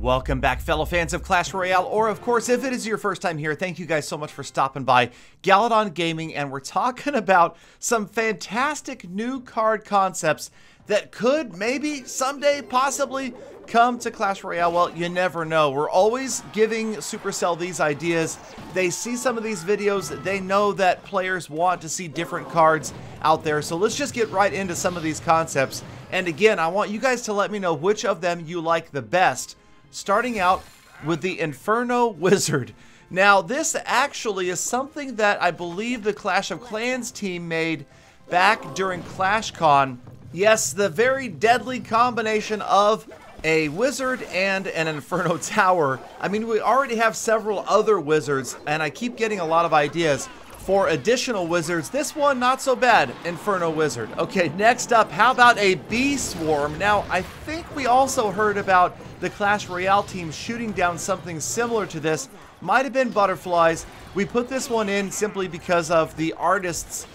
Welcome back, fellow fans of Clash Royale, or of course, if it is your first time here, thank you guys so much for stopping by Galadon Gaming, and we're talking about some fantastic new card concepts that could maybe someday possibly come to Clash Royale. Well, you never know. We're always giving Supercell these ideas. They see some of these videos, they know that players want to see different cards out there, so let's just get right into some of these concepts. And again, I want you guys to let me know which of them you like the best. Starting out with the Inferno Wizard. Now, this actually is something that I believe the Clash of Clans team made back during ClashCon. Yes, the very deadly combination of a wizard and an Inferno Tower. I mean, we already have several other wizards, and I keep getting a lot of ideas for additional wizards. This one, not so bad, Inferno Wizard. Okay, next up, how about a bee swarm? Now, I think we also heard about the Clash Royale team shooting down something similar to this. Might have been butterflies. We put this one in simply because of the artist's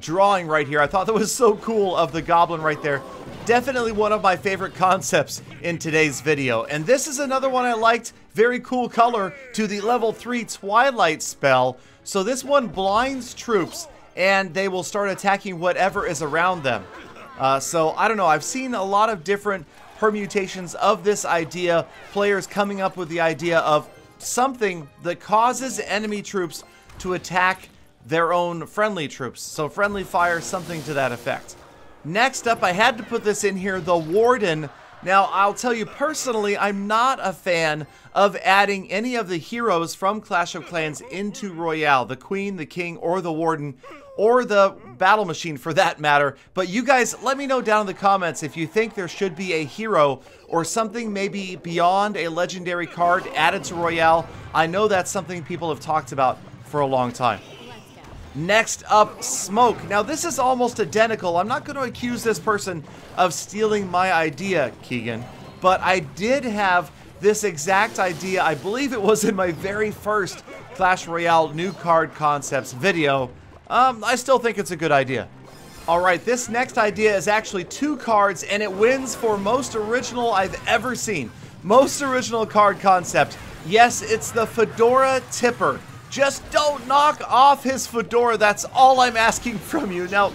drawing right here. I thought that was so cool of the goblin right there. Definitely one of my favorite concepts in today's video. And this is another one I liked. Very cool color to the level 3 Twilight spell. So this one blinds troops and they will start attacking whatever is around them. So I don't know, I've seen a lot of different permutations of this idea. Players coming up with the idea of something that causes enemy troops to attack their own friendly troops. So friendly fire, something to that effect. Next up, I had to put this in here, the Warden. Now, I'll tell you personally, I'm not a fan of adding any of the heroes from Clash of Clans into Royale. The Queen, the King, or the Warden, or the Battle Machine for that matter. But you guys, let me know down in the comments if you think there should be a hero or something maybe beyond a legendary card added to Royale. I know that's something people have talked about for a long time. Next up, Smoke. Now this is almost identical. I'm not going to accuse this person of stealing my idea, Keegan, but I did have this exact idea. I believe it was in my very first Clash Royale new card concepts video. I still think it's a good idea. Alright, this next idea is actually 2 cards, and it wins for most original I've ever seen. Most original card concept. Yes, it's the Fedora Tipper. Just don't knock off his fedora. That's all I'm asking from you. Now,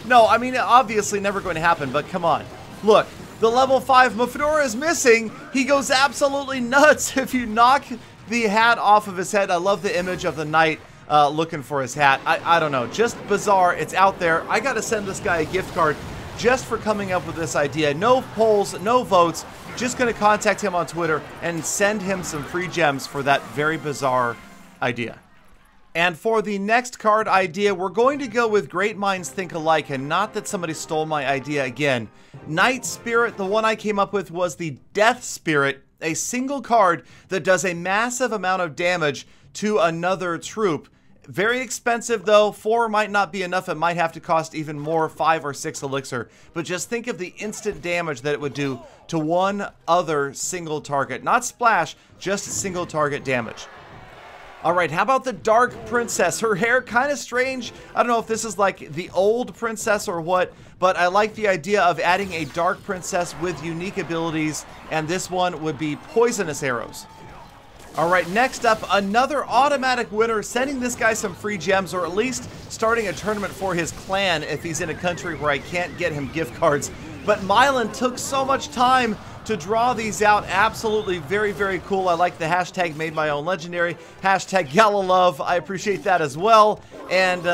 no, I mean, obviously never going to happen, but come on. Look, the level 5 fedora is missing. He goes absolutely nuts if you knock the hat off of his head. I love the image of the knight looking for his hat. I don't know, just bizarre. It's out there. I got to send this guy a gift card just for coming up with this idea. No polls, no votes. Just going to contact him on Twitter and send him some free gems for that very bizarre idea. And for the next card idea, we're going to go with Great Minds Think Alike, and not that somebody stole my idea again. Night Spirit, the one I came up with was the Death Spirit, a single card that does a massive amount of damage to another troop. Very expensive though, 4 might not be enough, it might have to cost even more, 5 or 6 elixir. But just think of the instant damage that it would do to one other single target. Not splash, just single target damage. Alright, how about the Dark Princess? Her hair kind of strange. I don't know if this is like the old princess or what, but I like the idea of adding a Dark Princess with unique abilities, and this one would be Poisonous Arrows. Alright, next up, another automatic winner, sending this guy some free gems, or at least starting a tournament for his clan if he's in a country where I can't get him gift cards. But Mylan took so much time to draw these out. Absolutely very, very cool. I like the hashtag made my own legendary, hashtag Galalove. I appreciate that as well. And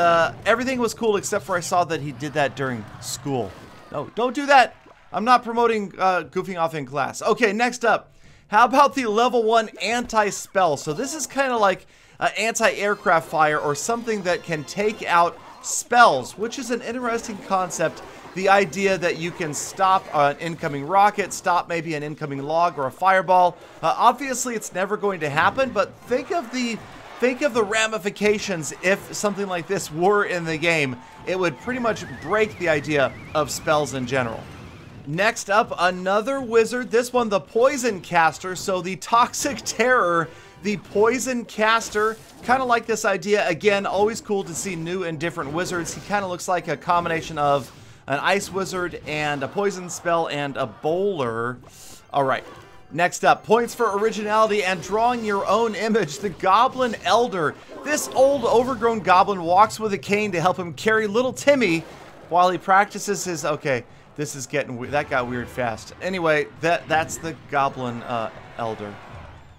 everything was cool except for I saw that he did that during school. No, don't do that. I'm not promoting goofing off in class. Okay, next up. How about the level 1 anti-spell? So this is kind of like anti-aircraft fire or something that can take out spells, which is an interesting concept. The idea that you can stop an incoming rocket, stop maybe an incoming log or a fireball. Obviously, it's never going to happen, but think of the ramifications if something like this were in the game. It would pretty much break the idea of spells in general. Next up, another wizard. This one, the Poison Caster. So the Toxic Terror, the Poison Caster. Kind of like this idea. Again, always cool to see new and different wizards. He kind of looks like a combination of an Ice Wizard and a Poison spell and a Bowler. Alright, Next up, points for originality and drawing your own image, the Goblin Elder. This old overgrown goblin walks with a cane to help him carry little Timmy while he practices his... Okay, this is getting weird. That got weird fast. Anyway, that's the Goblin Elder.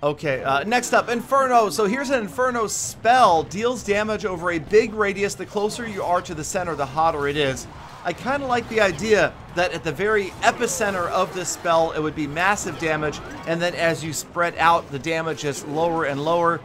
Okay, next up, Inferno. So here's an Inferno spell. Deals damage over a big radius. The closer you are to the center, the hotter it is. I kind of like the idea that at the very epicenter of this spell, it would be massive damage, and then as you spread out, the damage is lower and lower.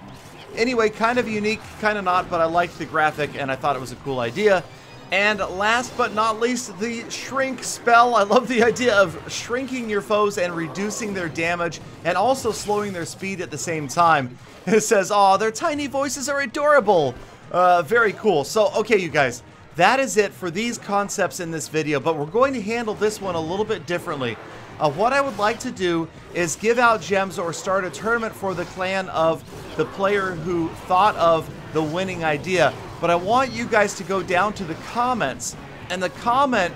Anyway, kind of unique, kind of not, but I liked the graphic, and I thought it was a cool idea. And last but not least, the Shrink spell. I love the idea of shrinking your foes and reducing their damage, and also slowing their speed at the same time. It says, "Aw, their tiny voices are adorable." Very cool. So, okay, you guys. That is it for these concepts in this video, but we're going to handle this one a little bit differently. What I would like to do is give out gems or start a tournament for the clan of the player who thought of the winning idea. But I want you guys to go down to the comments, and the comment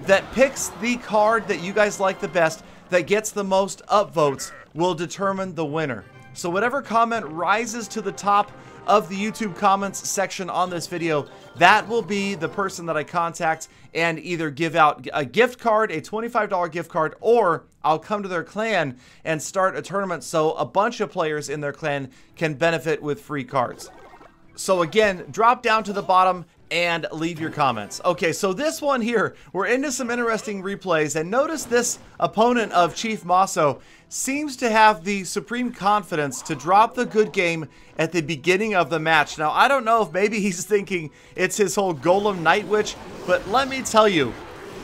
that picks the card that you guys like the best, that gets the most upvotes, will determine the winner. So whatever comment rises to the top of the YouTube comments section on this video, that will be the person that I contact and either give out a gift card, a $25 gift card, or I'll come to their clan and start a tournament so a bunch of players in their clan can benefit with free cards. So again, drop down to the bottom and leave your comments. Okay, so this one here, we're into some interesting replays, and notice this opponent of Chief Maso seems to have the supreme confidence to drop the good game at the beginning of the match. Now, I don't know if maybe he's thinking it's his whole Golem Night Witch, but let me tell you,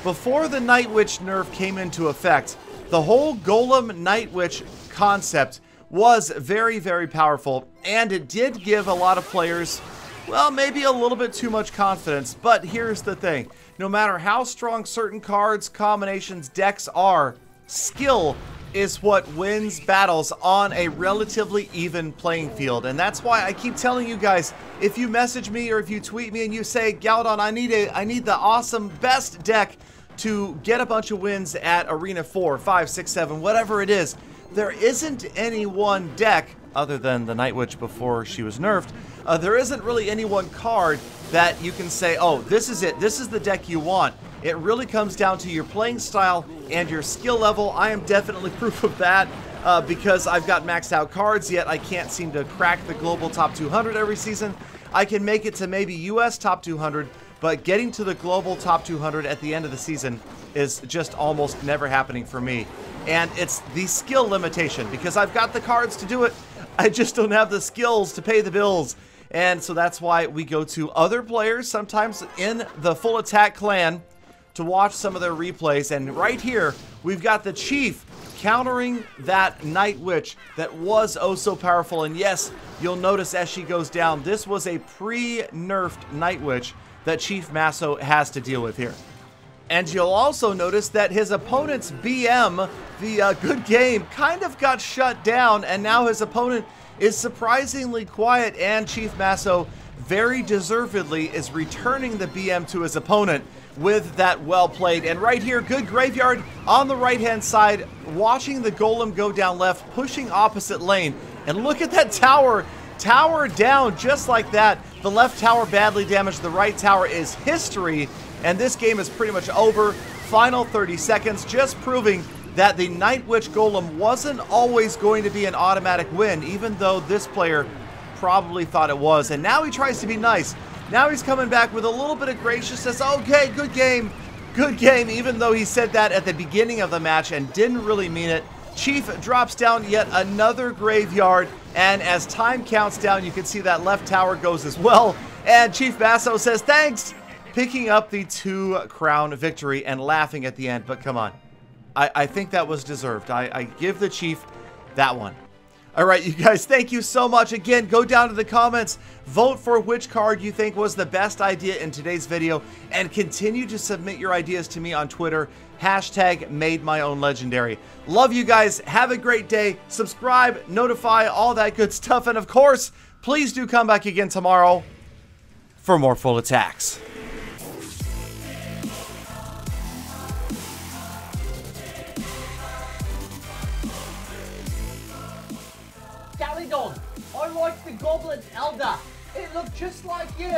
before the Night Witch nerf came into effect, the whole Golem Night Witch concept was very, very powerful, and it did give a lot of players, well, maybe a little bit too much confidence. But here's the thing. No matter how strong certain cards, combinations, decks are, skill is what wins battles on a relatively even playing field. And that's why I keep telling you guys, if you message me or if you tweet me and you say, Galadon, I need the awesome best deck to get a bunch of wins at Arena 4, 5, 6, 7, whatever it is, there isn't any one deck, other than the Night Witch before she was nerfed, there isn't really any one card that you can say, oh, this is it, this is the deck you want. It really comes down to your playing style and your skill level. I am definitely proof of that because I've got maxed out cards, yet I can't seem to crack the global top 200 every season. I can make it to maybe US top 200, but getting to the global top 200 at the end of the season is just almost never happening for me. And it's the skill limitation, because I've got the cards to do it, I just don't have the skills to pay the bills. And so that's why we go to other players, sometimes in the Full Attack clan, to watch some of their replays. And right here, we've got the Chief countering that Night Witch that was oh so powerful. And yes, you'll notice as she goes down, this was a pre-nerfed Night Witch that Chief Maso has to deal with here. And you'll also notice that his opponent's BM, the good game, kind of got shut down, and now his opponent is surprisingly quiet, and Chief Maso very deservedly is returning the BM to his opponent with that well played. And right here, good graveyard on the right-hand side, watching the Golem go down left, pushing opposite lane. And look at that tower. Tower down just like that. The left tower badly damaged. The right tower is history. And this game is pretty much over. Final 30 seconds, just proving that the Night Witch Golem wasn't always going to be an automatic win, even though this player probably thought it was. And now he tries to be nice. Now he's coming back with a little bit of graciousness. Okay, good game, even though he said that at the beginning of the match and didn't really mean it. Chief drops down yet another graveyard, and as time counts down, you can see that left tower goes as well. And Chief Maso says thanks, picking up the 2-crown victory and laughing at the end. But come on, I think that was deserved. I give the Chief that one. All right, you guys, thank you so much. Again, go down to the comments, vote for which card you think was the best idea in today's video, and continue to submit your ideas to me on Twitter. #MadeMyOwnLegendary. Love you guys. Have a great day. Subscribe, notify, all that good stuff. And of course, please do come back again tomorrow for more Full Attacks. on. I like the Goblin Elder. It looked just like you.